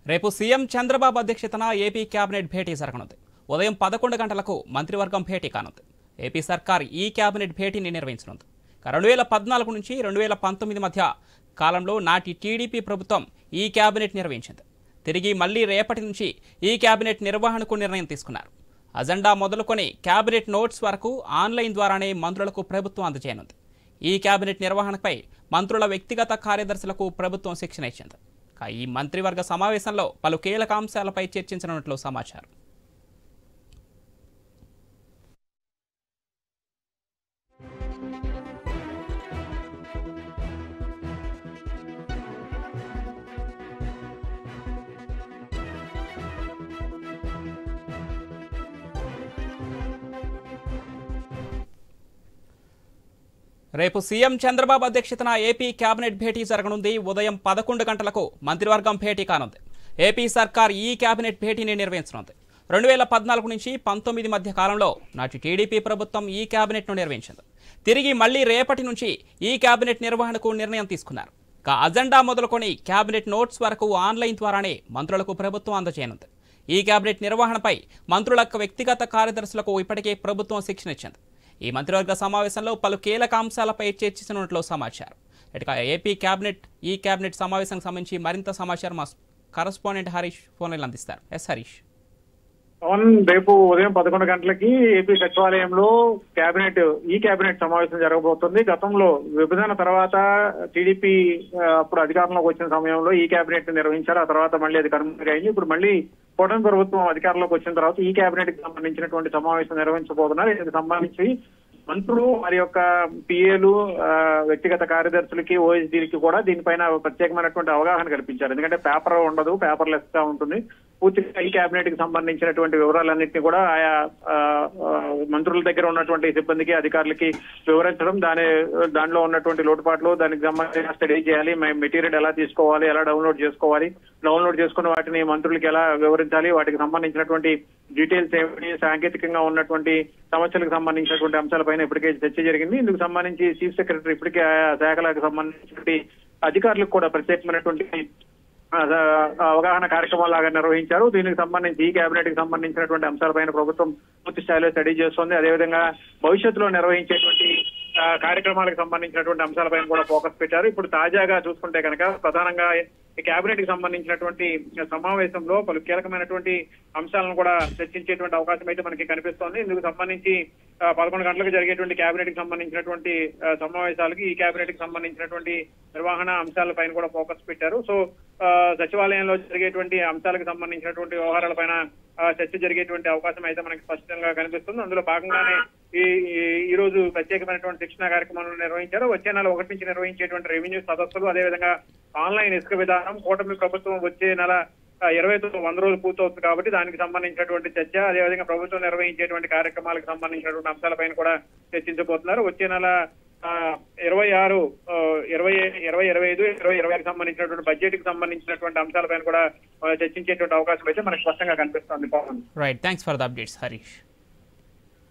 రేపు సీఎం చంద్రబాబు అధ్యక్షతన AP cabinet భేటీ జరగనుంది. ఉదయం 11 గంటలకు మంత్రివర్గం భేటీ కానుంది. ఏపీ సర్కార్ ఈ కేబినెట్ భేటీని నిర్వహించనుంది. 2014 నుంచి 2019 మధ్య కాలంలో నాటి టీడీపీ ప్రభుత్వం ఈ కేబినెట్ నిర్వహించింది. తిరిగి మళ్లీ రేపటి నుంచి ఈ కేబినెట్ నిర్వహణకు నిర్ణయం తీసుకున్నారు. అజెండా మొదలుకొని కేబినెట్ నోట్స్ వరకు ఆన్లైన్ ద్వారానే మంత్రులకు ప్రభుత్వం అందజేయనుంది. ఈ కేబినెట్ నిర్వహణపై మంత్రుల వ్యక్తిగత కార్యదర్శులకు ప్రభుత్వం శిక్షణ ఇచ్చింది. ఈ మంత్రివర్గ సమావేశంలో పలు కీలక అంశాలపై చర్చించనున్నట్లు సమాచారం. రేపు సీఎం చంద్రబాబు అధ్యక్షతన ఏపీ కేబినెట్ భేటీ జరగనుంది. ఉదయం 11 గంటలకు మంత్రివర్గం భేటీ కానుంది. ఏపీ సర్కార్ ఈ కేబినెట్ భేటీని నిర్వహించనుంది. 2014 నుంచి 19 మధ్య కాలంలో నాటి టీడీపీ ప్రభుత్వం ఈ కేబినెట్ను నిర్వహించింది. తిరిగి మళ్లీ రేపటి నుంచి ఈ కేబినెట్ నిర్వహణకు నిర్ణయం తీసుకున్నారు. అజెండా మొదలుకొని కేబినెట్ నోట్స్ వరకు ఆన్లైన్ ద్వారానే మంత్రులకు ప్రభుత్వం అందజేయనుంది. ఈ కేబినెట్ నిర్వహణపై మంత్రుల వ్యక్తిగత కార్యదర్శులకు ఇప్పటికే ప్రభుత్వం శిక్షణ ఇచ్చింది. ఈ మంత్రివర్గ సమావేశంలో పలు కీలక అంశాలపై చర్చించనున్నట్లు సమాచారం. ఏపీ కేబినెట్ సమావేశానికి సంబంధించి మరింత సమాచారం మా కరెస్పాండెంట్ హరీష్ ఫోన్లైన్ అందిస్తారు. ఎస్ హరీష్. రేపు ఉదయం 11 గంటలకి ఏపీ సచివాలయంలో ఈ కేబినెట్ సమావేశం జరగబోతుంది. గతంలో విభజన తర్వాత టీడీపీ అప్పుడు అధికారంలోకి వచ్చిన సమయంలో ఈ కేబినెట్ నిర్వహించారు. ఆ తర్వాత మళ్ళీ అది కనుమరుగు అయింది. ఇప్పుడు మళ్ళీ కూటమి ప్రభుత్వం అధికారంలోకి వచ్చిన తర్వాత ఈ కేబినెట్ కి సంబంధించినటువంటి సమావేశం నిర్వహించబోతున్నారు. ఇందుకు సంబంధించి మంత్రులు వారి యొక్క పిఏలు, వ్యక్తిగత కార్యదర్శులకి, ఓఎస్డీలకి కూడా దీనిపైన ప్రత్యేకమైనటువంటి అవగాహన కల్పించారు. ఎందుకంటే పేపర్ ఉండదు, పేపర్లెస్ గా ఉంటుంది. పూర్తిగా ఈ కేబినెట్ కి సంబంధించినటువంటి వివరాలన్నింటినీ కూడా ఆయా మంత్రుల దగ్గర ఉన్నటువంటి సిబ్బందికి, అధికారులకి వివరించడం, దానిలో ఉన్నటువంటి లోటుపాట్లు, దానికి సంబంధించిన స్టడీ చేయాలి, మెటీరియల్ ఎలా తీసుకోవాలి, ఎలా డౌన్లోడ్ చేసుకోవాలి, డౌన్లోడ్ చేసుకున్న వాటిని మంత్రులకి ఎలా వివరించాలి, వాటికి సంబంధించినటువంటి డీటెయిల్స్ ఏమిటి, సాంకేతికంగా ఉన్నటువంటి సమస్యలకు సంబంధించినటువంటి అంశాలపైన ఇప్పటికే చర్చ జరిగింది. ఇందుకు సంబంధించి చీఫ్ సెక్రటరీ ఇప్పటికే ఆయా శాఖలకు సంబంధించినటువంటి అధికారులకు కూడా ప్రత్యేకమైనటువంటి అవగాహన కార్యక్రమాలాగా నిర్వహించారు. దీనికి సంబంధించి ఈ కేబినెట్ కి సంబంధించినటువంటి అంశాలపైన ప్రభుత్వం పూర్తి స్థాయిలో స్టడీ చేస్తోంది. అదేవిధంగా భవిష్యత్తులో నిర్వహించేటువంటి కార్యక్రమాలకు సంబంధించినటువంటి అంశాలపైన కూడా ఫోకస్ పెట్టారు. ఇప్పుడు తాజాగా చూసుకుంటే కనుక ప్రధానంగా ఈ కేబినెట్ కి సంబంధించినటువంటి సమావేశంలో పలు కీలకమైనటువంటి అంశాలను కూడా చర్చించేటువంటి అవకాశం అయితే మనకి కనిపిస్తోంది. ఇందుకు సంబంధించి 11 గంటలకు జరిగేటువంటి కేబినెట్ కి సంబంధించినటువంటి సమావేశాలకి ఈ కేబినెట్ కి సంబంధించినటువంటి నిర్వహణ అంశాలపైన కూడా ఫోకస్ పెట్టారు. సో సచివాలయంలో జరిగేటువంటి అంశాలకు సంబంధించినటువంటి వ్యవహారాలపైన చర్చ జరిగేటువంటి అవకాశం అయితే మనకి స్పష్టంగా కనిపిస్తుంది. అందులో భాగంగానే ఈ రోజు ప్రత్యేకమైనటువంటి శిక్షణ కార్యక్రమాలను నిర్వహించారు. వచ్చే నెల 1 నుంచి నిర్వహించేటువంటి రెవెన్యూ సదస్సులు, అదేవిధంగా ఆన్లైన్ ఇసుక విధానం, కూటమి ప్రభుత్వం వచ్చే నెల 100 రోజులు పూర్తవుతుంది కాబట్టి దానికి సంబంధించినటువంటి చర్చ, అదేవిధంగా ప్రభుత్వం నిర్వహించేటువంటి కార్యక్రమాలకు సంబంధించినటువంటి అంశాలపైన కూడా చర్చించబోతున్నారు. వచ్చే నెల 26, 2025, 2026 సంబంధించినటువంటి బడ్జెట్ కి సంబంధించినటువంటి అంశాలపైన కూడా చర్చించేటువంటి అవకాశం అయితే మనకు స్పష్టంగా కనిపిస్తోంది. Right, thanks for the updates Harish.